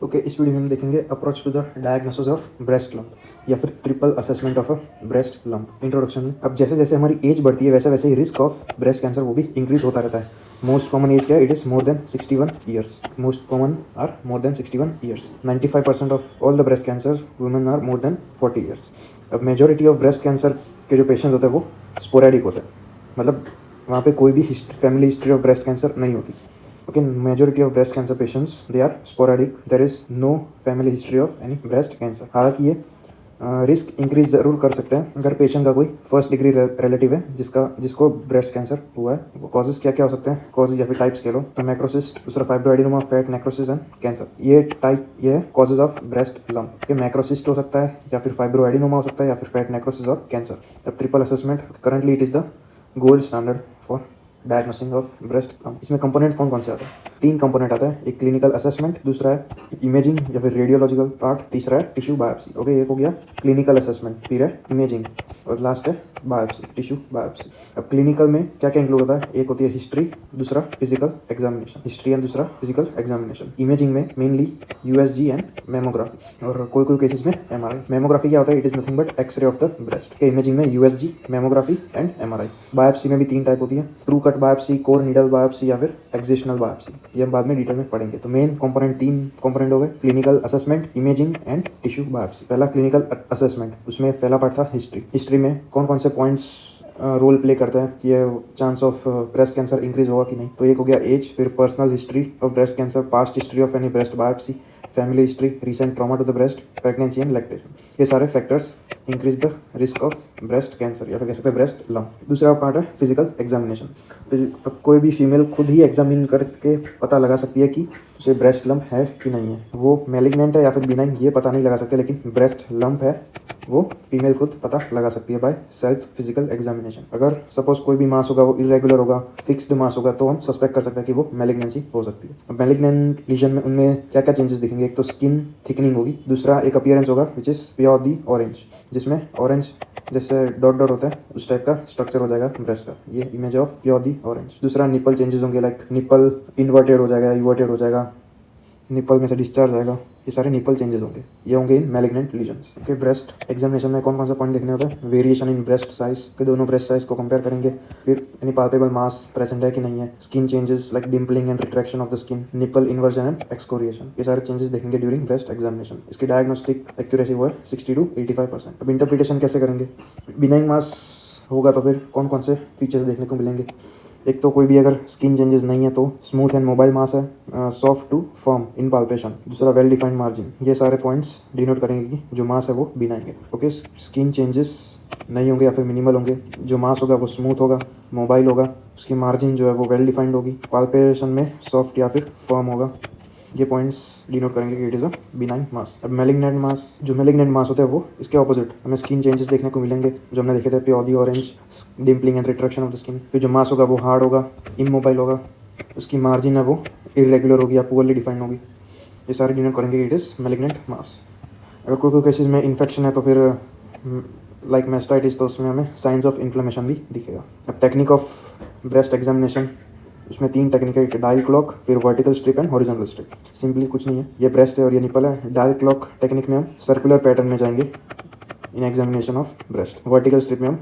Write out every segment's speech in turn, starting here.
Okay, इस video में हम देखेंगे approach to the diagnosis of breast lump या फिर triple assessment of a breast lump. Introduction में अब जैसे जैसे हमारी एज बढ़ती है वैसे वैसे ही रिस्क ऑफ ब्रेस्ट कैंसर वो भी इंक्रीज होता रहता है। मोस्ट कॉमन एज क्या है? It is more than 61 years. Most common are more than 61 years. 95% of all the breast cancer women are more than 40 years. अब मेजोरिटी ऑफ ब्रेस्ट कैंसर के जो पेशेंट्स होते हैं वो स्पोरेडिक होते हैं, मतलब वहाँ पे कोई भी family history of breast cancer नहीं होती। Okay, majority of breast cancer patients they are sporadic. There is no family history of any breast cancer. हालांकि ये रिस्क इंक्रीज ज़रूर कर सकते हैं अगर पेशेंट का कोई फर्स्ट डिग्री रिलेटिव है जिसको ब्रेस्ट कैंसर हुआ है। वो कॉजेज क्या क्या हो सकते हैं, कॉजेज या फिर टाइप्स कह लो तो मैक्रोसिस्ट, दूसरा fibroadenoma, fat necrosis and cancer. ये कॉजेज ऑफ ब्रेस्ट लंप के मैक्रोसिस्ट हो सकता है या फिर फाइब्रोएडिनोमा हो सकता है या फिर फैट नेक्रोसिस और कैंसर। अब triple assessment currently it is the gold standard for diagnosing of breast lump. इसमें कंपोनेंट कौन कौन से आते हैं? 3 कंपोनेंट आता है। एक क्लिनिकल असेसमेंट, दूसरा है इमेजिंग या फिर रेडियोलॉजिकल पार्ट, तीसरा है टिश्यू बायोप्सी। ओके, एक हो गया क्लिनिकल असेसमेंट, फिर है इमेजिंग और लास्ट है बायोप्सी, टिश्यू बायोप्सी। अब क्लिनिकल में क्या क्या इंक्लूड होता है? एक होती है हिस्ट्री, दूसरा फिजिकल एग्जामिनेशन, हिस्ट्री एंड दूसरा फिजिकल एग्जामिनेशन। इमेजिंग में मेनली यूएसजी एंड मेमोग्राफी और कोई कोई केसेस में एमआरआई। मेमोग्राफी क्या होता है? It is nothing but X ray of the breast. के इमेजिंग में USG, mammography and MRI. Biopsy में भी 3 टाइप होती है, true cut biopsy, core needle biopsy या फिर एक्सिशनल बायोप्सी। ये हम बाद में डिटेल में पढ़ेंगे। तो मेन कंपोनेंट 3 कंपोनेंट हो गए, clinical assessment, imaging and tissue biopsy. पहला क्लिनिकल असेसमेंट, उसमें पहला पार्ट था हिस्ट्री। हिस्ट्री में कौन कौन से पॉइंट्स रोल प्ले करते हैं कि ये chance of breast cancer increase होगा कि नहीं। तो एक हो गया एज, फिर personal history of breast cancer, past history of any breast biopsy, family history, recent trauma to the breast, pregnancy and lactation. ये सारे factors increase the risk of breast cancer या फिर कह सकते हैं ब्रेस्ट लंप। दूसरा part है physical examination. अब कोई भी फीमेल खुद ही एग्जामिन करके पता लगा सकती है कि उसे ब्रेस्ट लंप है कि नहीं है। वो मैलिग्नेंट है या फिर बिनाइन ये पता नहीं लगा सकते, लेकिन ब्रेस्ट लंप है वो फीमेल खुद पता लगा सकती है बाय सेल्फ फिजिकल एग्जामिनेशन। अगर सपोज कोई भी मास होगा वो इरेगुलर होगा, फिक्स्ड मास होगा, तो हम सस्पेक्ट कर सकते हैं कि वो मैलिग्नेंसी हो सकती है। अब मैलिग्नेंट लीजन में उनमें क्या क्या चेंजेस दिखेंगे? एक तो स्किन थिकनिंग होगी, दूसरा एक अपीयरेंस होगा विच इज प्योरली ऑरेंज, जिसमें ऑरेंज जैसे डॉट डॉट होता है उस टाइप का स्ट्रक्चर हो जाएगा ब्रेस्ट का। ये इमेज ऑफ प्योरली ऑरेंज। दूसरा निपल चेंजेस होंगे, लाइक निपल इन्वर्टेड हो जाएगा, इवर्टेड हो जाएगा, निपल में से डिस्चार्ज आएगा। ये सारे निपल चेंजेस होंगे, ये होंगे in malignant lesions. Okay, breast examination में कौन कौन सा पॉइंट देखने होता है? वेरिएशन इन ब्रेस्ट साइज के, दोनों ब्रेस्ट साइज को कंपेयर करेंगे, फिर एनी पाल्पेबल मास प्रेजेंट है कि नहीं है, skin changes like dimpling and retraction of the skin, nipple inversion and excoriation. ये सारे चेंजेस देखेंगे ड्यूरिंग ब्रेस्ट एग्जामिनेशन। इसकी डायग्नोस्टिक एक्यूरेसी वो है 60 to 85%। अब इंटरप्रिटेशन कैसे करेंगे? बिनाइन मास होगा तो फिर कौन कौन से फीचर्स देखने को मिलेंगे? एक तो कोई भी अगर स्किन चेंजेस नहीं है तो स्मूथ एंड मोबाइल मास है, soft to firm in palpation, दूसरा वेल डिफाइंड मार्जिन। ये सारे पॉइंट्स डिनोट करेंगे कि जो मास है वो बिनाइन है। ओके, स्किन चेंजेस नहीं होंगे या फिर मिनिमल होंगे, जो मास होगा वो स्मूथ होगा, मोबाइल होगा, उसकी मार्जिन जो है वो वेल डिफाइंड होगी, पाल्पेशन में सॉफ्ट या फिर फर्म होगा। ये पॉइंट्स डिनोट करेंगे कि इट इज़ अ बिनाइन मास। अब मैलिग्नेंट मास, जो मैलिग्नेंट मास होता है वो इसके ऑपोजिट हमें स्किन चेंजेस देखने को मिलेंगे, जो हमने देखे थे purely orange, dimpling and retraction of the skin. फिर जो मास होगा वो हार्ड होगा, इमोबाइल होगा, उसकी मार्जिन है वो इरेगुलर होगी या पुअरली डिफाइंड होगी। ये सारे डिनोट करेंगे कि इट इज़ मैलिग्नेंट मास। अगर कोई केसेस में इन्फेक्शन है तो फिर लाइक मेस्टाइटिस, तो उसमें हमें साइंस ऑफ इन्फ्लेमेशन भी दिखेगा। अब टेक्निक ऑफ ब्रेस्ट एग्जामिनेशन, उसमें 3 टेक्निक है, डायल क्लॉक, फिर vertical strip and horizontal strip. Simply कुछ नहीं है, ये ब्रेस्ट है और ये निपल है। डायल क्लॉक टेक्निक में हम सर्कुलर पैटर्न में जाएंगे in examination of breast. Vertical strip में हम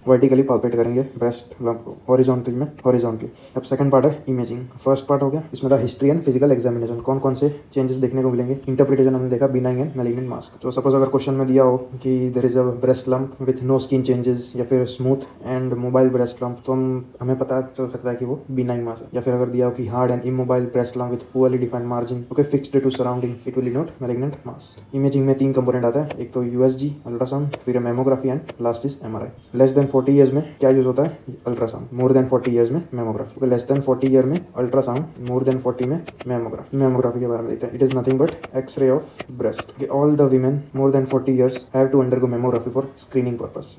वर्टिकली पाल्पेट करेंगे ब्रेस्ट लंप को, हॉरिजॉन्टल में हॉरिजॉन्टली। अब सेकंड पार्ट है इमेजिंग। फर्स्ट पार्ट हो गया, इसमें था हिस्ट्री एंड फिजिकल एग्जामिनेशन, कौन कौन से चेंजेस देखने को मिलेंगे। इंटरप्रिटेशन हमने देखा बिनाइन एंड मैलिग्नेंट मास। तो सपोज अगर क्वेश्चन में दिया हो कि there is a breast lump with no skin changes या फिर smooth and mobile breast lump, तो हमें पता चल सकता है कि वो बिनाइन मास है। या फिर अगर दिया हो कि hard and immobile breast lump with poorly defined margin, okay, fixed to surrounding, it will denote malignant mass. Imaging में 3 कंपोनेंट आता है, एक तो यूएसजी अल्ट्रासाउंड, फिर mammography and last is MRI. Less than 40 years में क्या यूज होता है? अल्ट्रासाउंड। मोर देन 40 ईयर्स में मेमोग्राफी। लेस देन 40 ईयर में अल्ट्रासाउंड, मोर देन 40 में मेमोग्राफी। मेमोग्राफी के बारे में देखते हैं। It is nothing but X ray of breast. All the women more than 40 years have to undergo mammography for screening purpose.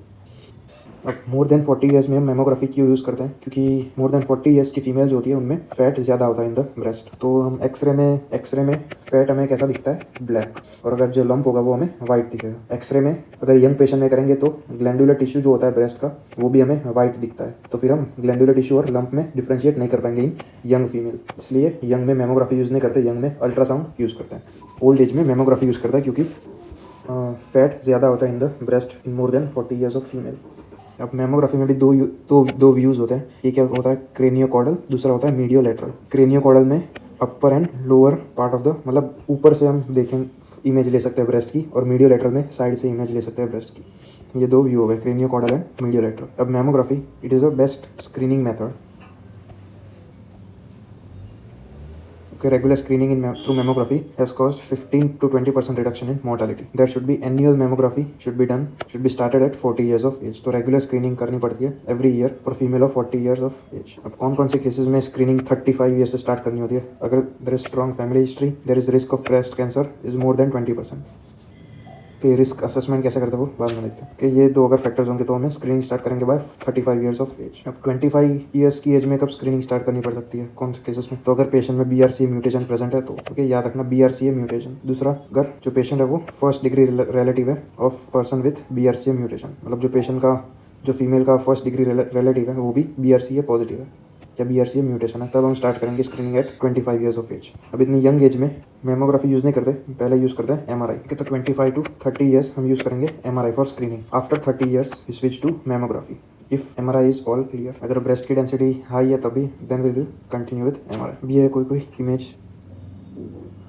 अब more than 40 years में हम मेमोग्राफी क्यों यूज़ करते हैं? क्योंकि मोर देन 40 ईयर्स की फीमेल जो होती है उनमें फैट ज़्यादा होता है इन द ब्रेस्ट। तो हम एक्सरे में फैट हमें कैसा दिखता है? ब्लैक। और अगर जो लंप होगा वो हमें वाइट दिखेगा। एक्सरे में अगर यंग पेशेंट में करेंगे तो ग्लैंडुलर टिश्यू जो होता है ब्रेस्ट का वो भी हमें वाइट दिखता है। तो फिर हम ग्लैंडुलर टिश्यू और लंप में डिफ्रेंशिएट नहीं कर पाएंगे इन यंग फीमेल, इसलिए यंग में मेमोग्राफी यूज़ नहीं करते, यंग में अल्ट्रासाउंड यूज़ करते हैं। ओल्ड एज में मेमोग्राफी यूज़ करता है क्योंकि फैट ज़्यादा होता है in the breast in more than 40 years of female. अब मेमोग्राफी में भी दो व्यूज़ होते हैं। एक क्या होता है क्रेनियोकॉर्डल, दूसरा होता है मीडियोलैटरल। क्रेनियोकॉर्डल में upper and lower part of the मतलब ऊपर से हम देखें इमेज ले सकते हैं ब्रेस्ट की, और मीडियोलैटरल में साइड से इमेज ले सकते हैं ब्रेस्ट की। ये दो व्यू हो गए, क्रेनियोकॉर्डल एंड मीडियोलैटरल। अब mammography it is a best screening method. Regular screening through mammography has caused 15 to 20% reduction in mortality. There should be annual mammography should be started at 40 years of age. तो regular screening करनी पड़ती है every year for female of 40 years of age. अब कौन कौन से cases में screening 35 year से स्टार्ट करनी होती है? अगर there is strong family history, there is risk of breast cancer is more than 20%। कि रिस्क असेसमेंट कैसे करते हैं वो बाद में देखते हैं कि ये दो अगर फैक्टर्स होंगे तो हमें स्क्रीनिंग स्टार्ट करेंगे बाय 35 ईयर्स ऑफ एज। अब 25 ईयर्स की एज में कब स्क्रीनिंग स्टार्ट करनी पड़ सकती है, कौन से केसेस में? तो अगर पेशेंट में BRCA म्यूटेशन प्रेजेंट है तो ओके, याद रखना BRCA म्यूटेशन। दूसरा, अगर जो पेशेंट है वो फर्स्ट डिग्री रिलेटिव है of person with BRCA mutation, मतलब जो पेशेंट का जो फीमेल का फर्स्ट डिग्री रिलेटिव है वो भी BRCA पॉजिटिव है या BRCA म्यूटेशन है, तब हम स्टार्ट करेंगे screening at 25 years of age. अब इतनी यंग एज में मेमोग्राफी यूज़ नहीं करते, पहले यूज़ करते हैं MRI के। तो 25 to 30 ईयर्स हम यूज़ करेंगे MRI for screening. After 30 years we switch to mammography if MRI is all clear. अगर ब्रेस्ट की डेंसिटी हाई है तभी then we will continue with MRI। ये है कोई image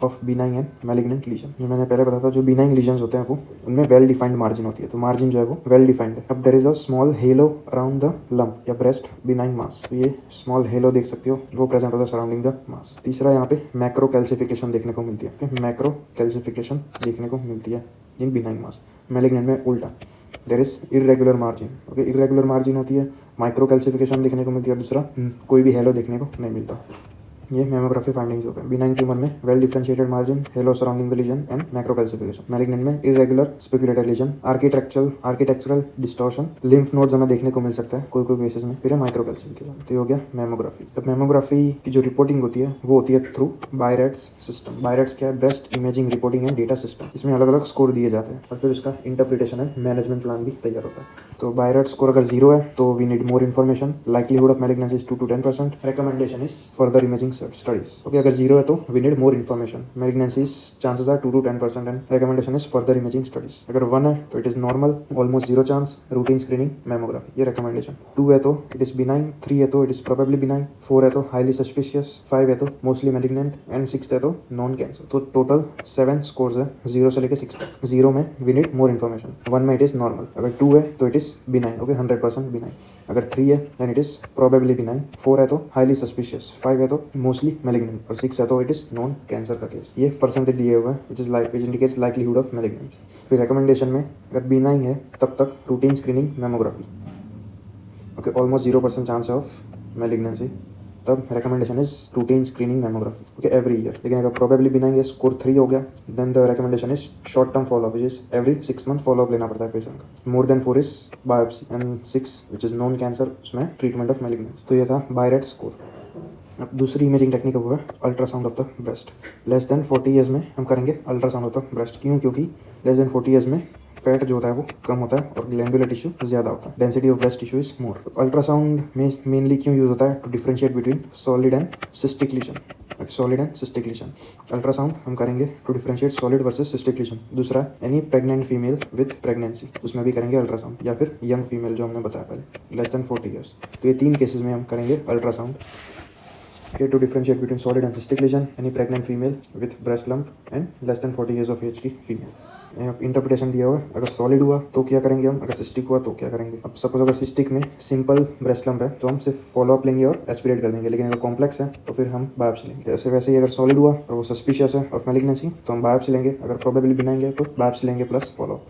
of benign and malignant lesion. जो मैंने पहले बताया था, जो बिनाइन लीजन्स होते हैं वो उनमें वेल डिफाइंड मार्जिन होती है, तो मार्जिन जो है वो वेल डिफाइंड है। अब there is a small halo around the lump या ब्रेस्ट बिनाइन मास, तो ये स्मॉल हेलो देख सकते हो वो प्रेजेंट होता है सराउंडिंग द मास। तीसरा, यहाँ पे मैक्रो कैल्सिफिकेशन देखने को मिलती है, मैक्रो कैल्सिफिकेशन देखने को मिलती है इन बिनाइन मास। मैलिग्नेंट में उल्टा, there is irregular margin. Okay, irregular margin होती है, माइक्रो कैल्सिफिकेशन देखने को मिलती है, दूसरा कोई भी हेलो देखने को नहीं मिलता। ये मेमोग्राफी फाइंडिंग्स हो गए। बिनाइन ट्यूमर में well differentiated margin, halo surrounding the lesion and macro calcification. Malignant में irregular spiculated lesion, architectural distortion, lymph nodes हमें देखने को मिल सकता है कोई केसेस में, फिर है माइक्रो कैल्सिफिकेशन। तो ये हो गया मेमोग्राफी। अब मेमोग्राफी की जो रिपोर्टिंग होती है वो होती है थ्रू बायरेट्स सिस्टम। बायरेट्स क्या है? Breast imaging reporting and data system. इसमें अलग अलग स्कोर दिए जाते हैं और फिर उसका इंटरप्रिटेशन है, मैनेजमेंट प्लान भी तैयार होता है। तो बायरेट स्कोर अगर 0 है तो we need more information. Likelihood of malignancy is 2 to 10%। Recommendation is further imaging studies. Okay, अगर 0 है तो we need more information. Malignancies chances are 2 to 10% and recommendation is further imaging studies. अगर 1 है तो it is normal, almost 0 chance, routine screening mammography, ये recommendation. 2 है तो it is benign, 3 है तो इट इज प्रोबेबली बिनाइन, 4 है तो हाईली सस्पिशियस, 5 है तो मोस्टली मैलिग्नेंट एंड 6 है तो नॉन कैंसर। तो टोटल 7 स्कोर्स है 0 से लेकर 6 तक। 0 में वी नीड मोर इन्फॉर्मेशन, 1 में इट इज नॉर्मल, अगर 2 है तो it is benign, okay 100% benign, अगर 3 है then it is probably benign, 4 है तो हाईली सस्पिशियस, 5 है तो मोस्टली मैलिग्नेंट और 6 है तो इट इज नॉन कैंसर का केस। ये परसेंटेज दिए हुए हैं which indicates likelihood of malignancy. फिर रिकमेंडेशन में अगर बिनाइन है तब तक routine screening mammography, okay almost 0% chance of malignancy, तब recommendation is routine screening mammography, okay every year. लेकिन अगर प्रोबेबली बिनाइन है, स्कोर 3 हो गया, then the recommendation is short term follow up, which is every 6 month follow up लेना पड़ता है patient का। More than 4 is biopsy and 6 which is non cancer, उसमें ट्रीटमेंट ऑफ मैलिग्नेंसी। तो ये था बायरेट स्कोर। अब दूसरी इमेजिंग टेक्निक वो है ultrasound of the breast. Less than 40 years में हम करेंगे अल्ट्रासाउंड ऑफ द ब्रेस्ट। क्यों? क्योंकि लेस देन 40 ईयर्स में फैट जो होता है वो कम होता है और ग्लैंडुलर टिश्यू ज़्यादा होता है, density of breast tissue is more. Ultrasound में मेनली क्यों यूज होता है? To differentiate between solid and cystic lesion. Solid and cystic lesion ultrasound हम करेंगे to differentiate solid versus cystic lesion. दूसरा, any pregnant female with pregnancy, उसमें भी करेंगे अल्ट्रासाउंड, या फिर यंग फीमेल जो हमने बताया पहले लेस देन 40 ईयर्स। तो ये 3 केसेस में हम करेंगे ultrasound. Here to differentiate between solid and cystic lesion, any pregnant female with breast lump and less than 40 years of age की फीमेल। इंटरप्रिटेशन दिया हुआ है, अगर सॉलिड हुआ तो क्या करेंगे हम, अगर सिस्टिक हुआ तो क्या करेंगे। अब सपोज अगर सिस्टिक में सिंपल ब्रेस्ट लंप है तो हम सिर्फ फॉलोअप लेंगे और एस्पिरेट कर देंगे, लेकिन अगर कॉम्प्लेक्स है तो फिर हम बायोप्सी लेंगे। ऐसे वैसे ही अगर सॉलिड हुआ और वो सस्पिशियस है ऑफ मैलिग्नेंसी तो हम बायोप्सी लेंगे, अगर प्रोबेबली बिनाइन है तो बायोप्सी लेंगे प्लस फॉलोअप।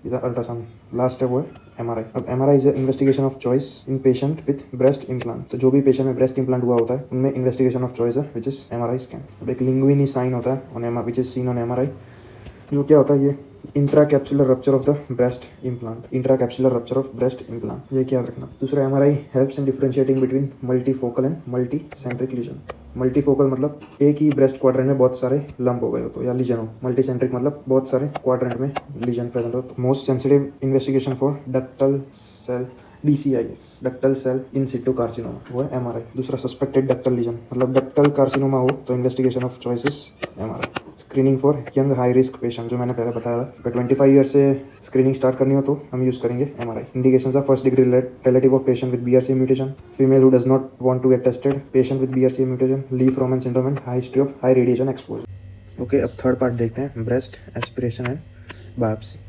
इधर अल्ट्रासाउंड लास्ट है वो है MRI। अब MRI is investigation of choice in patient with breast implant. तो जो भी पेशेंट में ब्रेस्ट इम्प्लांट हुआ होता है उनमें इन्वेस्टिगेशन ऑफ चॉइस है विच इज MRI स्कैन। अब एक लिंग्विनी साइन होता है on which is seen on MRI, जो क्या होता है ये intracapsular rupture of the breast implant, intracapsular rupture of breast implant, ये क्या रखना। दूसरा, MRI helps in differentiating between multifocal and multi centric lesion. Multifocal मतलब एक ही ब्रेस्ट क्वाड्रेंट में बहुत सारे लंप हो गए हो तो या लीजन हो। मल्टी सेंट्रिक मतलब बहुत सारे क्वाड्रेंट में लीजन प्रेजेंट हो। तो most sensitive investigation for ductal cell DCIS, ductal cell in situ carcinoma, वो है MRI। दूसरा, सस्पेक्टेड डक्टल लीजन मतलब डक्टल कार्सिनोमा हो तो investigation of choice is MRI। Screening for young high risk patient, जो मैंने पहले बताया था। अगर 25 ईयर से स्क्रीनिंग स्टार्ट करनी हो तो हम यूज़ करेंगे MRI। Indications of first degree relative of patient with BRCA mutation, female who does not want to get tested, patient with BRCA mutation, Li Fraumeni syndrome and high history of high radiation exposure. Okay, अब third part देखते हैं, breast aspiration and biopsy.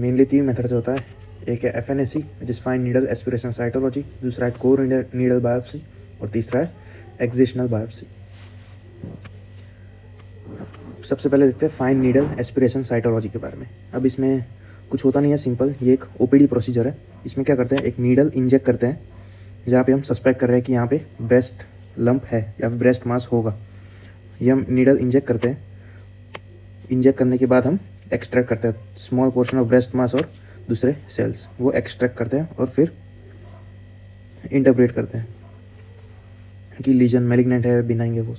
Mainly 3 method से होता है। एक है FNAC which is fine needle aspiration cytology, दूसरा है कोर नीडल बायोप्सी और तीसरा है एक्सिशनल बायोप्सी। सबसे पहले देखते हैं फाइन नीडल एस्पिरेशन साइटोलॉजी के बारे में। अब इसमें कुछ होता नहीं है, सिंपल, ये एक OPD प्रोसीजर है। इसमें क्या करते हैं, एक नीडल इंजेक्ट करते हैं जहाँ पे हम सस्पेक्ट कर रहे हैं कि यहाँ पे ब्रेस्ट लंप है या फिर ब्रेस्ट मास होगा। ये हम नीडल इंजेक्ट करते हैं। इंजेक्ट करने के बाद हम एक्सट्रैक्ट करते हैं स्मॉल पोर्शन ऑफ ब्रेस्ट मास और दूसरे सेल्स, वो एक्सट्रैक्ट करते हैं और फिर इंटरप्रेट करते हैं कि लीजन मैलिग्नेंट है, बिनाइन है वो।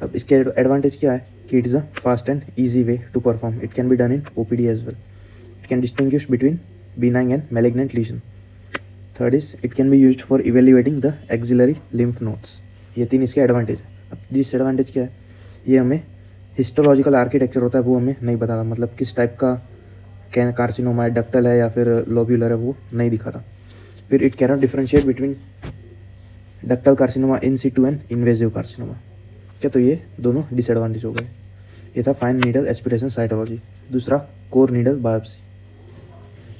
अब इसके एडवांटेज क्या है कि it is a fast and easy way to perform. It can be done in OPD as well. It can distinguish between benign and malignant lesion. Third is it can be used for evaluating the axillary lymph nodes. ये 3 इसके advantage है। अब disadvantage क्या है, ये हमें histological architecture होता है वो हमें नहीं बताता, मतलब किस टाइप का कार्सिनोमा है, डक्टल है या फिर लोब्यूलर है, वो नहीं दिखाता। फिर it cannot differentiate between ductal carcinoma in situ and invasive carcinoma. क्या, तो ये दोनों डिसएडवांटेज हो गए। ये था फाइन नीडल एस्पिरेशन साइटोलॉजी। दूसरा कोर नीडल बायोप्सी।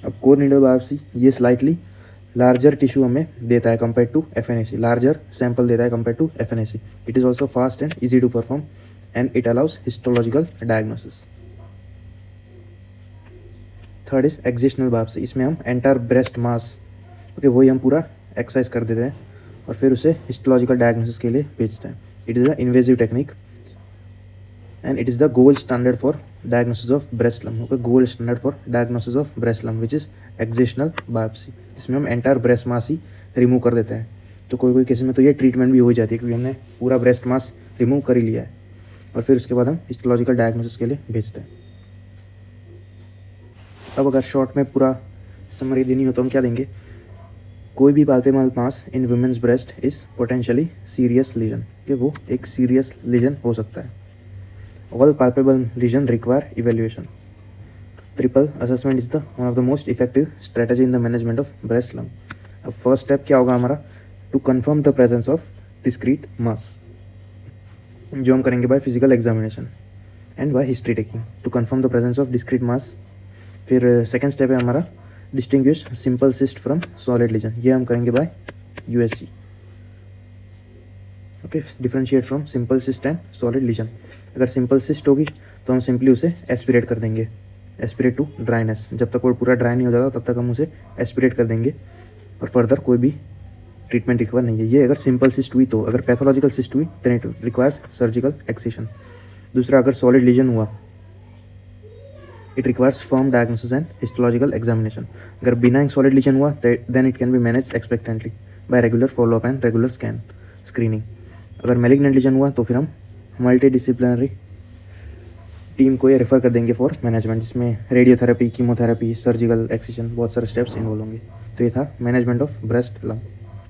अब कोर नीडल बायोप्सी ये स्लाइटली लार्जर टिश्यू हमें देता है compare to FNAC, larger sample देता है compare to FNAC। It is also fast and easy to perform and it allows histological diagnosis. Third is excisional biopsy. इसमें हम entire breast मास, okay, वही हम पूरा एक्सरसाइज कर देते हैं और फिर उसे हिस्टोलॉजिकल डायग्नोसिस के लिए भेजते हैं। It is an invasive technique and it is the gold standard for diagnosis of breast lump. Okay, gold standard for diagnosis of breast lump which is excisional biopsy, जिसमें हम एंटायर ब्रेस्ट मास ही remove कर देते हैं। तो कोई कोई case में तो ये ट्रीटमेंट भी हो जाती है क्योंकि हमने पूरा ब्रेस्ट मास रिमूव कर ही लिया है और फिर उसके बाद हम हिस्टोलॉजिकल डायग्नोसिस के लिए भेजते हैं। अब अगर शॉर्ट में पूरा समरी देनी हो तो हम क्या देंगे, कोई भी palpable mass in women's breast is potentially serious lesion, कि वो एक सीरियस लीजन हो सकता है। All palpable lesion require evaluation. Triple assessment is the one of the most effective strategy in the management of breast lump. अब first step क्या होगा हमारा, to confirm the presence of discrete mass, जो हम करेंगे by physical examination and by history taking to confirm the presence of discrete mass. फिर second step है हमारा distinguish simple cyst from solid lesion, ये हम करेंगे by USG। Okay, differentiate from simple cyst and solid lesion. अगर simple cyst होगी तो हम सिंपली उसे एस्पिरेट कर देंगे, एस्पिरेट टू ड्राइनेस। जब तक वो पूरा ड्राई नहीं हो जाता तब तक हम उसे एस्पिरेट कर देंगे और फर्दर कोई भी ट्रीटमेंट रिक्वायर नहीं है। ये अगर सिंपल सिस्ट हुई तो। अगर पैथोलॉजिकल सिस्ट हुई then it requires surgical excision. दूसरा, अगर सॉलिड लीजन हुआ it requires firm diagnosis and histological examination. अगर बिनाइन सॉलिड लीजन हुआ then it can be manage expectantly by regular follow up and regular screening. अगर malignant lesion हुआ तो फिर हम मल्टी डिसिप्लिनरी टीम को ये रेफर कर देंगे फॉर मैनेजमेंट, जिसमें रेडियोथेरेपी, कीमोथेरेपी, सर्जिकल एक्सिशन, बहुत सारे स्टेप्स इन्वॉल्व होंगे। तो ये था मैनेजमेंट ऑफ ब्रेस्ट लंप।